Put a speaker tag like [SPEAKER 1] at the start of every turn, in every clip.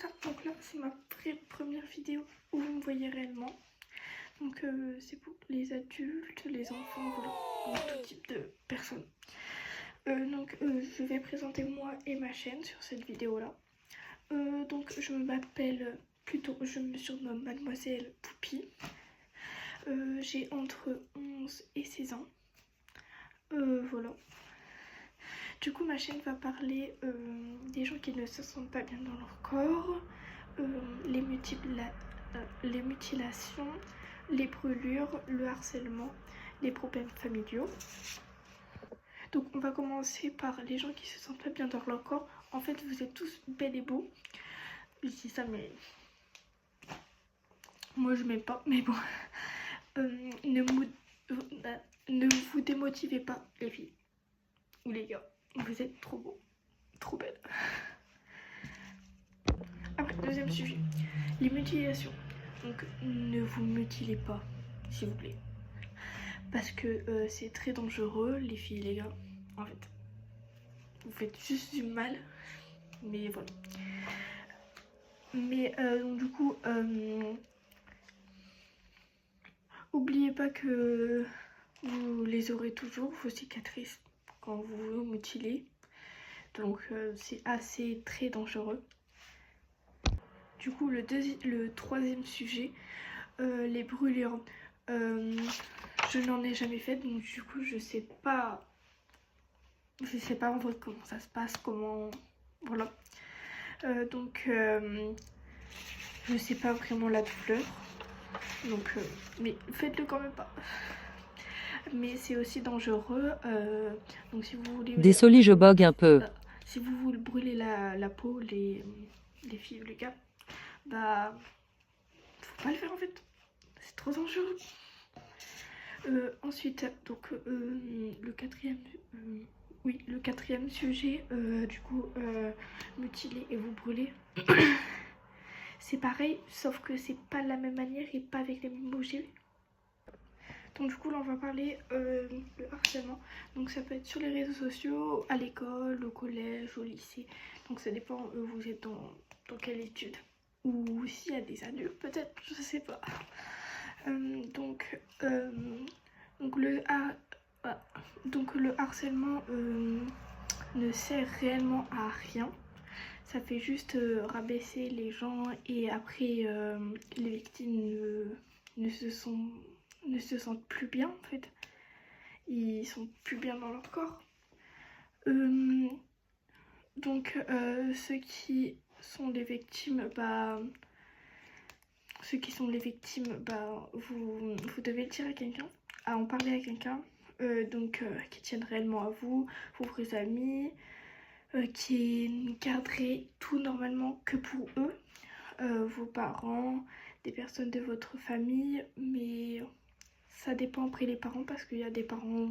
[SPEAKER 1] ça. Donc là, c'est ma première vidéo où vous me voyez réellement. Donc c'est pour les adultes, les enfants, voilà, donc tout type de personnes. Donc je vais présenter moi et ma chaîne sur cette vidéo là. Donc je m'appelle, plutôt je me surnomme Mademoiselle Poupie. J'ai entre 11 et 16 ans. Voilà. Du coup ma chaîne va parler des gens qui ne se sentent pas bien dans leur corps, les mutilations, les brûlures, le harcèlement, les problèmes familiaux. Donc on va commencer par les gens qui se sentent pas bien dans leur corps. En fait vous êtes tous belles et beaux. Je dis ça mais moi je m'aime pas, mais bon. Ne vous démotivez pas les filles ou les gars. Vous êtes trop beaux, trop belles. Après, deuxième sujet, les mutilations. Donc ne vous mutilez pas s'il vous plaît. Parce que c'est très dangereux les filles et les gars. En fait, vous faites juste du mal. Mais voilà. Mais donc du coup, oubliez pas que vous les aurez toujours, vos cicatrices, quand vous vous mutilez. Donc c'est assez très dangereux. Du coup, le troisième sujet, les brûlures. Je n'en ai jamais fait, donc du coup je sais pas en vrai comment ça se passe, comment, voilà. Donc je sais pas vraiment la douleur, donc mais faites-le quand même pas. Mais c'est aussi dangereux, donc si vous voulez,
[SPEAKER 2] Désolé, je bug un peu.
[SPEAKER 1] si vous voulez brûler la peau, les filles ou les gars, bah faut pas le faire en fait, c'est trop dangereux. Ensuite, donc le quatrième sujet, du coup, mutiler et vous brûler. C'est pareil, sauf que c'est pas de la même manière et pas avec les mêmes objets. Donc du coup là on va parler le harcèlement. Donc ça peut être sur les réseaux sociaux, à l'école, au collège, au lycée. Donc ça dépend, vous êtes dans quelle étude. Ou s'il y a des adultes peut-être, je sais pas. Donc le harcèlement ne sert réellement à rien. Ça fait juste rabaisser les gens et après les victimes ne se sentent plus bien en fait. Ils sont plus bien dans leur corps. Donc ceux qui sont les victimes, vous devez le dire à quelqu'un, à en parler à quelqu'un, qui tienne réellement à vous, vos vrais amis, qui garderaient tout normalement que pour eux, vos parents, des personnes de votre famille, mais ça dépend après les parents parce qu'il y a des parents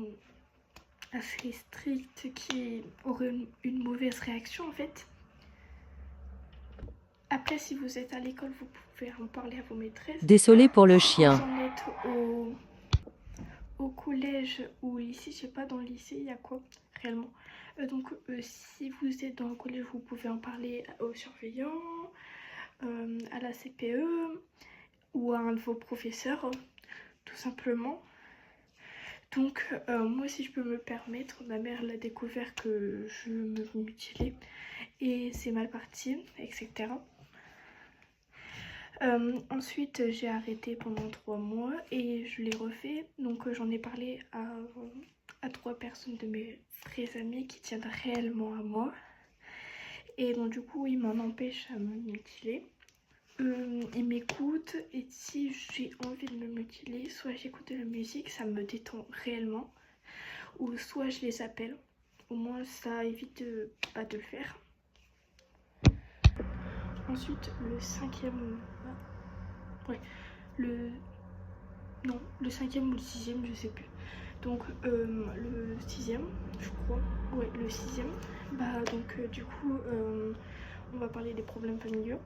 [SPEAKER 1] assez stricts qui auraient une mauvaise réaction en fait. Après, si vous êtes à l'école, vous pouvez en parler à vos maîtresses.
[SPEAKER 2] Désolé pour le
[SPEAKER 1] Si
[SPEAKER 2] chien.
[SPEAKER 1] vous en êtes au collège ou au lycée, je sais pas, dans le lycée, il y a quoi réellement. Si vous êtes dans le collège, vous pouvez en parler aux surveillants, à la CPE ou à un de vos professeurs, tout simplement. Donc moi, si je peux me permettre, ma mère l'a découvert que je me mutilais et c'est mal parti, etc. Ensuite j'ai arrêté pendant 3 mois et je l'ai refait, donc j'en ai parlé à 3 personnes de mes vrais amis qui tiennent réellement à moi et donc du coup ils m'en empêchent à me mutiler. Ils m'écoutent et si j'ai envie de me mutiler, soit j'écoute de la musique, ça me détend réellement, ou soit je les appelle, au moins ça évite de le faire. Ensuite le cinquième ou le sixième, je sais plus. Donc le sixième, je crois. Ouais, le sixième. Du coup, on va parler des problèmes familiaux,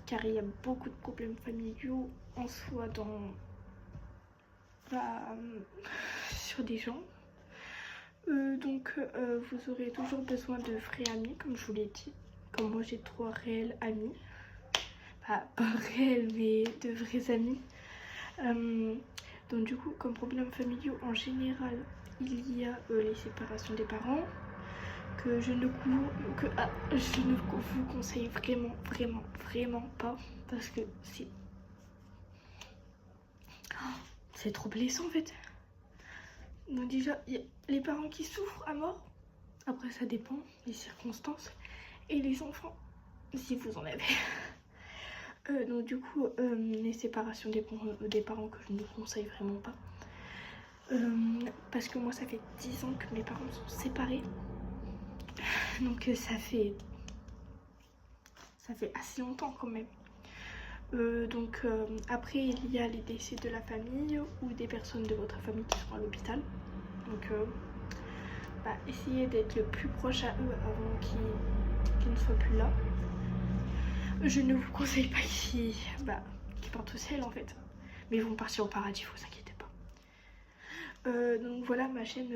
[SPEAKER 1] car il y a beaucoup de problèmes familiaux en soi sur des gens. Vous aurez toujours besoin de vrais amis, comme je vous l'ai dit. Comme moi, j'ai 3 réels amis. pas réels mais de vrais amis. Donc du coup, comme problèmes familiaux en général, il y a les séparations des parents que je ne vous conseille vraiment pas parce que c'est trop blessant en fait. Donc déjà, il y a les parents qui souffrent à mort. Après, ça dépend des circonstances. Et les enfants, si vous en avez. Donc du coup, les séparations des parents que je ne conseille vraiment pas. Parce que moi, ça fait 10 ans que mes parents sont séparés. Donc ça fait assez longtemps quand même. Donc après, il y a les décès de la famille ou des personnes de votre famille qui sont à l'hôpital. Donc essayez d'être le plus proche à eux avant qu'ils ne soient plus là. Je ne vous conseille pas qu'ils partent au ciel en fait. Mais ils vont partir au paradis, vous inquiétez pas. Donc voilà ma chaîne.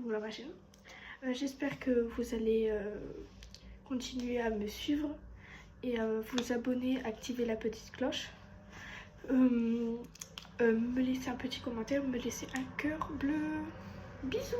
[SPEAKER 1] Voilà ma chaîne. J'espère que vous allez continuer à me suivre et vous abonner, activer la petite cloche. Me laisser un petit commentaire, me laisser un cœur bleu. Bisous.